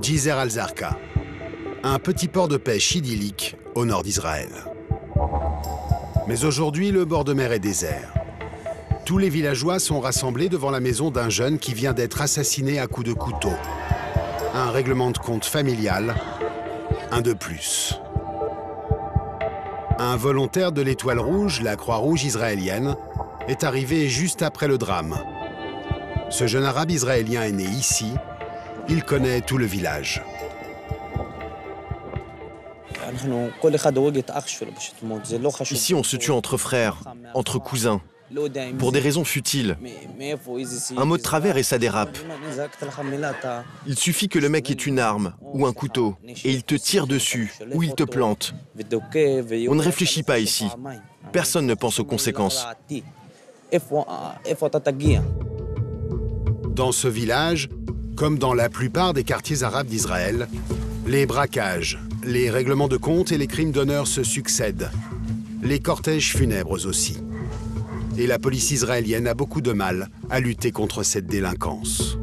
Jisr al-Zarqa, un petit port de pêche idyllique au nord d'Israël. Mais aujourd'hui, le bord de mer est désert. Tous les villageois sont rassemblés devant la maison d'un jeune qui vient d'être assassiné à coups de couteau. Un règlement de compte familial, un de plus. Un volontaire de l'Étoile Rouge, la Croix-Rouge israélienne, est arrivé juste après le drame. Ce jeune arabe israélien est né ici. Il connaît tout le village. Ici, on se tue entre frères, entre cousins, pour des raisons futiles. Un mot de travers et ça dérape. Il suffit que le mec ait une arme ou un couteau et il te tire dessus ou il te plante. On ne réfléchit pas ici. Personne ne pense aux conséquences. Dans ce village, comme dans la plupart des quartiers arabes d'Israël, les braquages, les règlements de compte et les crimes d'honneur se succèdent. Les cortèges funèbres aussi. Et la police israélienne a beaucoup de mal à lutter contre cette délinquance.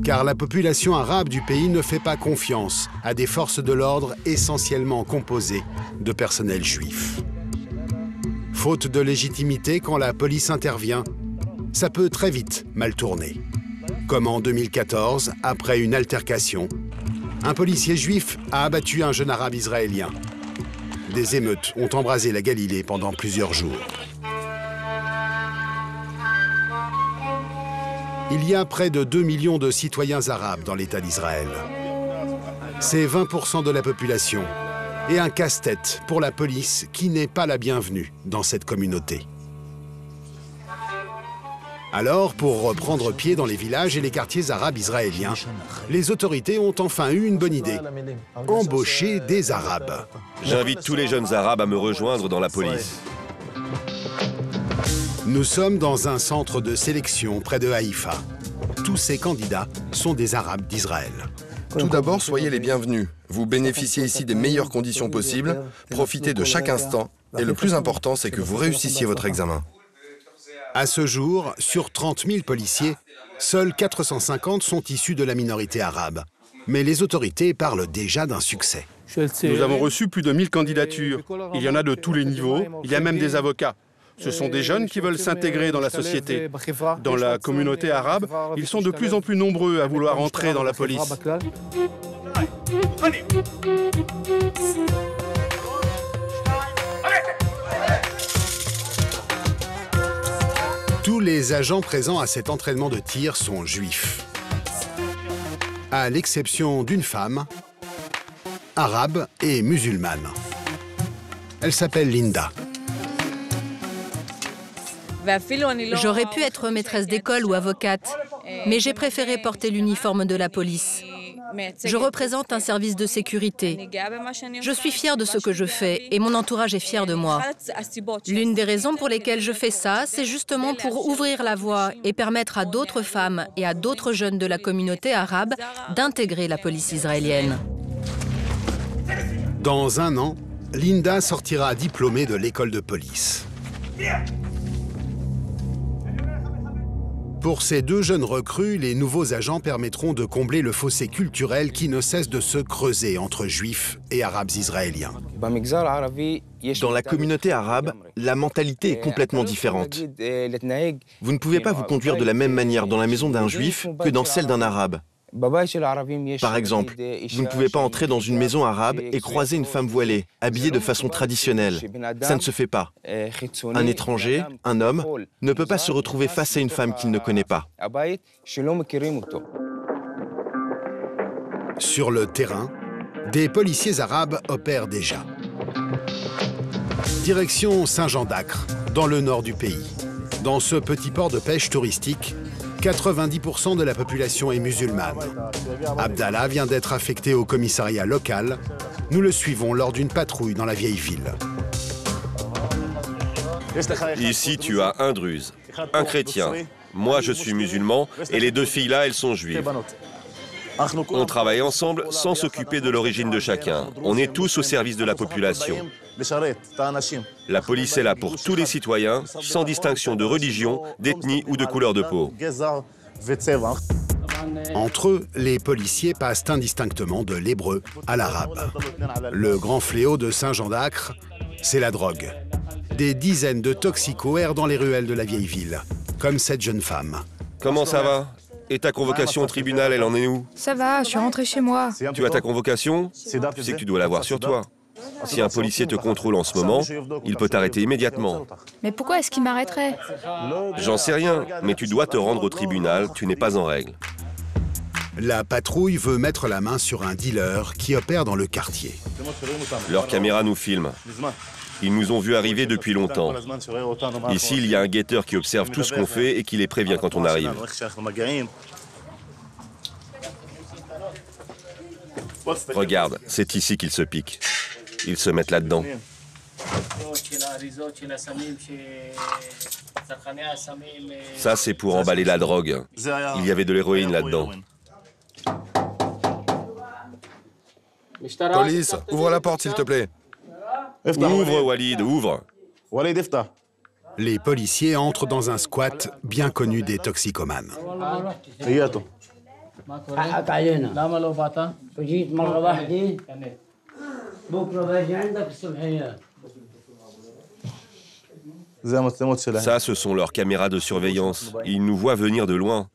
Car la population arabe du pays ne fait pas confiance à des forces de l'ordre essentiellement composées de personnel juif. Faute de légitimité quand la police intervient, ça peut très vite mal tourner. Comme en 2014, après une altercation, un policier juif a abattu un jeune arabe israélien. Des émeutes ont embrasé la Galilée pendant plusieurs jours. Il y a près de 2 millions de citoyens arabes dans l'État d'Israël. C'est 20% de la population et un casse-tête pour la police qui n'est pas la bienvenue dans cette communauté. Alors, pour reprendre pied dans les villages et les quartiers arabes israéliens, les autorités ont enfin eu une bonne idée. Embaucher des Arabes. J'invite tous les jeunes Arabes à me rejoindre dans la police. Nous sommes dans un centre de sélection près de Haïfa. Tous ces candidats sont des Arabes d'Israël. Tout d'abord, soyez les bienvenus. Vous bénéficiez ici des meilleures conditions possibles, profitez de chaque instant, et le plus important, c'est que vous réussissiez votre examen. À ce jour, sur 30 000 policiers, seuls 450 sont issus de la minorité arabe. Mais les autorités parlent déjà d'un succès. Nous avons reçu plus de 1000 candidatures. Il y en a de tous les niveaux, il y a même des avocats. Ce sont des jeunes qui veulent s'intégrer dans la société. Dans la communauté arabe, ils sont de plus en plus nombreux à vouloir entrer dans la police. Tous les agents présents à cet entraînement de tir sont juifs. À l'exception d'une femme, arabe et musulmane. Elle s'appelle Linda. J'aurais pu être maîtresse d'école ou avocate, mais j'ai préféré porter l'uniforme de la police. Je représente un service de sécurité. Je suis fière de ce que je fais et mon entourage est fier de moi. L'une des raisons pour lesquelles je fais ça, c'est justement pour ouvrir la voie et permettre à d'autres femmes et à d'autres jeunes de la communauté arabe d'intégrer la police israélienne. Dans un an, Linda sortira diplômée de l'école de police. Pour ces deux jeunes recrues, les nouveaux agents permettront de combler le fossé culturel qui ne cesse de se creuser entre juifs et arabes israéliens. Dans la communauté arabe, la mentalité est complètement différente. Vous ne pouvez pas vous conduire de la même manière dans la maison d'un juif que dans celle d'un arabe. Par exemple, vous ne pouvez pas entrer dans une maison arabe et croiser une femme voilée, habillée de façon traditionnelle. Ça ne se fait pas. Un étranger, un homme, ne peut pas se retrouver face à une femme qu'il ne connaît pas. Sur le terrain, des policiers arabes opèrent déjà. Direction Saint-Jean-d'Acre, dans le nord du pays. Dans ce petit port de pêche touristique, 90% de la population est musulmane. Abdallah vient d'être affecté au commissariat local. Nous le suivons lors d'une patrouille dans la vieille ville. Ici, tu as un druze, un chrétien. Moi, je suis musulman et les deux filles-là, elles sont juives. On travaille ensemble sans s'occuper de l'origine de chacun. On est tous au service de la population. La police est là pour tous les citoyens, sans distinction de religion, d'ethnie ou de couleur de peau. Entre eux, les policiers passent indistinctement de l'hébreu à l'arabe. Le grand fléau de Saint-Jean d'Acre, c'est la drogue. Des dizaines de toxicos errent dans les ruelles de la vieille ville, comme cette jeune femme. Comment ça va? Et ta convocation au tribunal, elle en est où? Ça va, je suis rentrée chez moi. Tu as ta convocation? Tu sais que tu dois l'avoir sur toi. Si un policier te contrôle en ce moment, il peut t'arrêter immédiatement. Mais pourquoi est-ce qu'il m'arrêterait? J'en sais rien, mais tu dois te rendre au tribunal, tu n'es pas en règle. La patrouille veut mettre la main sur un dealer qui opère dans le quartier. Leurs caméras nous filment. Ils nous ont vus arriver depuis longtemps. Ici, il y a un guetteur qui observe tout ce qu'on fait et qui les prévient quand on arrive. Regarde, c'est ici qu'ils se piquent. Ils se mettent là-dedans. Ça, c'est pour emballer la drogue. Il y avait de l'héroïne là-dedans. Police, ouvre la porte s'il te plaît. Ouvre, Walid, ouvre. Les policiers entrent dans un squat bien connu des toxicomanes. Ça, ce sont leurs caméras de surveillance. Ils nous voient venir de loin.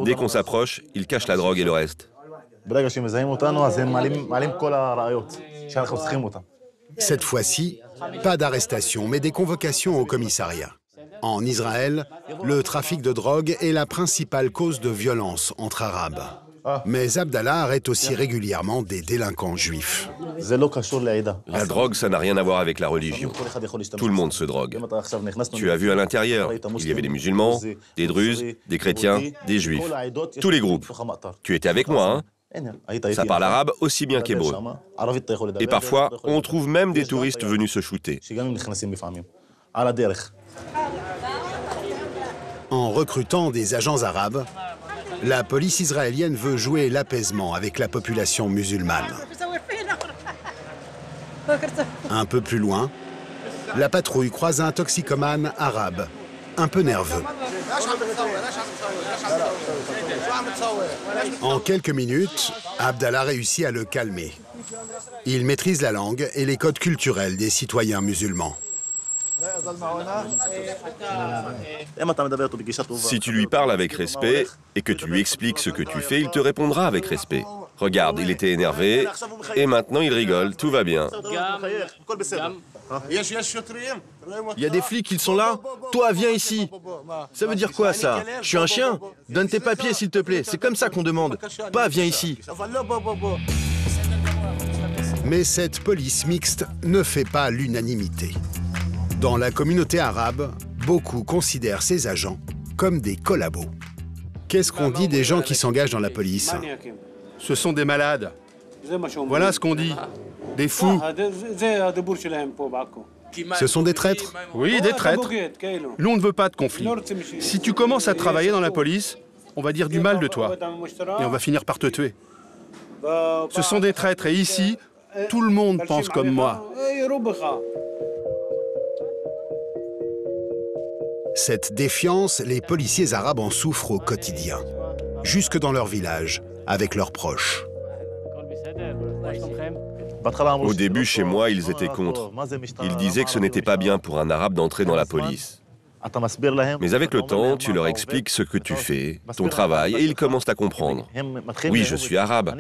Dès qu'on s'approche, ils cachent la drogue et le reste. Cette fois-ci, pas d'arrestation, mais des convocations au commissariat. En Israël, le trafic de drogue est la principale cause de violence entre Arabes. Mais Abdallah arrête aussi régulièrement des délinquants juifs. La drogue, ça n'a rien à voir avec la religion. Tout le monde se drogue. Tu as vu à l'intérieur, il y avait des musulmans, des druzes, des chrétiens, des juifs. Tous les groupes. Tu étais avec moi, hein? Ça parle arabe aussi bien qu'hébreu. Et parfois, on trouve même des touristes venus se shooter. En recrutant des agents arabes, la police israélienne veut jouer l'apaisement avec la population musulmane. Un peu plus loin, la patrouille croise un toxicomane arabe, un peu nerveux. En quelques minutes, Abdallah réussit à le calmer. Il maîtrise la langue et les codes culturels des citoyens musulmans. Si tu lui parles avec respect et que tu lui expliques ce que tu fais, il te répondra avec respect. Regarde, il était énervé et maintenant il rigole, tout va bien. Il y a des flics, ils sont là. Toi, viens ici. Ça veut dire quoi, ça? Je suis un chien? Donne tes papiers, s'il te plaît. C'est comme ça qu'on demande. Pas viens ici. Mais cette police mixte ne fait pas l'unanimité. Dans la communauté arabe, beaucoup considèrent ces agents comme des collabos. Qu'est-ce qu'on dit des gens qui s'engagent dans la police? Ce sont des malades. Voilà ce qu'on dit. Des fous. Ce sont des traîtres? Oui, des traîtres. Nous, on ne veut pas de conflit. Si tu commences à travailler dans la police, on va dire du mal de toi. Et on va finir par te tuer. Ce sont des traîtres. Et ici, tout le monde pense comme moi. Cette défiance, les policiers arabes en souffrent au quotidien, jusque dans leur village, avec leurs proches. Au début, chez moi, ils étaient contre. Ils disaient que ce n'était pas bien pour un arabe d'entrer dans la police. Mais avec le temps, tu leur expliques ce que tu fais, ton travail, et ils commencent à comprendre. Oui, je suis arabe,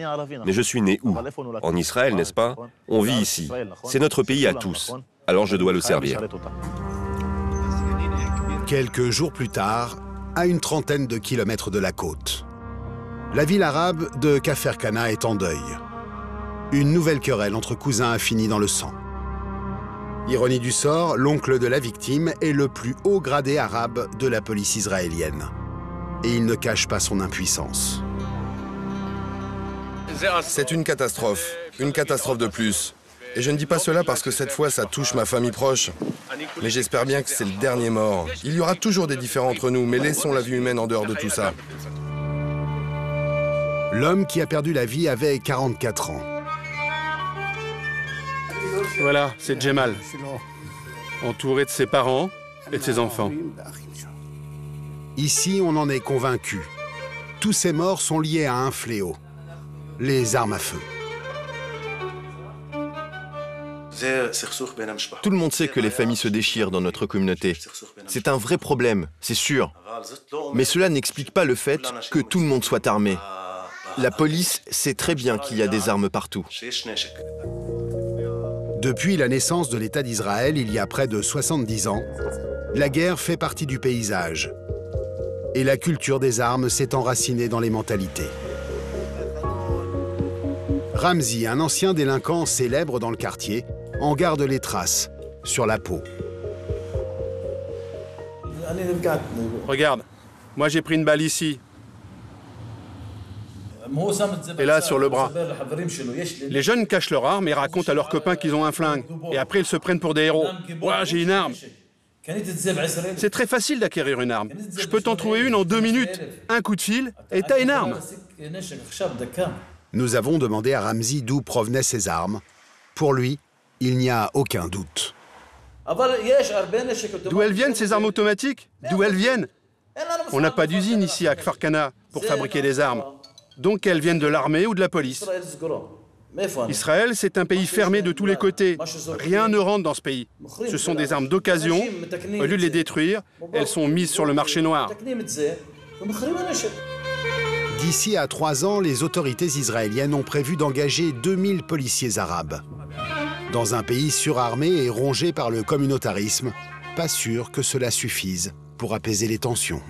mais je suis né où? En Israël, n'est-ce pas? On vit ici. C'est notre pays à tous. Alors je dois le servir. Quelques jours plus tard, à une trentaine de kilomètres de la côte, la ville arabe de Kafr-Kana est en deuil. Une nouvelle querelle entre cousins a fini dans le sang. Ironie du sort, l'oncle de la victime est le plus haut gradé arabe de la police israélienne. Et il ne cache pas son impuissance. C'est une catastrophe de plus. Et je ne dis pas cela parce que cette fois, ça touche ma famille proche. Mais j'espère bien que c'est le dernier mort. Il y aura toujours des différends entre nous, mais laissons la vie humaine en dehors de tout ça. L'homme qui a perdu la vie avait 44 ans. Voilà, c'est Djemal, entouré de ses parents et de ses enfants. Ici, on en est convaincu. Tous ces morts sont liés à un fléau, les armes à feu. Tout le monde sait que les familles se déchirent dans notre communauté. C'est un vrai problème, c'est sûr. Mais cela n'explique pas le fait que tout le monde soit armé. La police sait très bien qu'il y a des armes partout. Depuis la naissance de l'État d'Israël, il y a près de 70 ans, la guerre fait partie du paysage. Et la culture des armes s'est enracinée dans les mentalités. Ramzi, un ancien délinquant célèbre dans le quartier, en garde les traces sur la peau. Regarde, moi j'ai pris une balle ici. Et là, sur le bras. Les jeunes cachent leur arme et racontent à leurs copains qu'ils ont un flingue. Et après, ils se prennent pour des héros. « Ouah, j'ai une arme !» C'est très facile d'acquérir une arme. Je peux t'en trouver une en 2 minutes. Un coup de fil et t'as une arme. Nous avons demandé à Ramzi d'où provenaient ces armes. Pour lui, il n'y a aucun doute. D'où elles viennent, ces armes automatiques? D'où elles viennent? On n'a pas d'usine ici à Kfar Kana pour fabriquer des armes. Donc elles viennent de l'armée ou de la police. Israël, c'est un pays fermé de tous les côtés. Rien ne rentre dans ce pays. Ce sont des armes d'occasion. Au lieu de les détruire, elles sont mises sur le marché noir. D'ici à 3 ans, les autorités israéliennes ont prévu d'engager 2000 policiers arabes. Dans un pays surarmé et rongé par le communautarisme, pas sûr que cela suffise pour apaiser les tensions.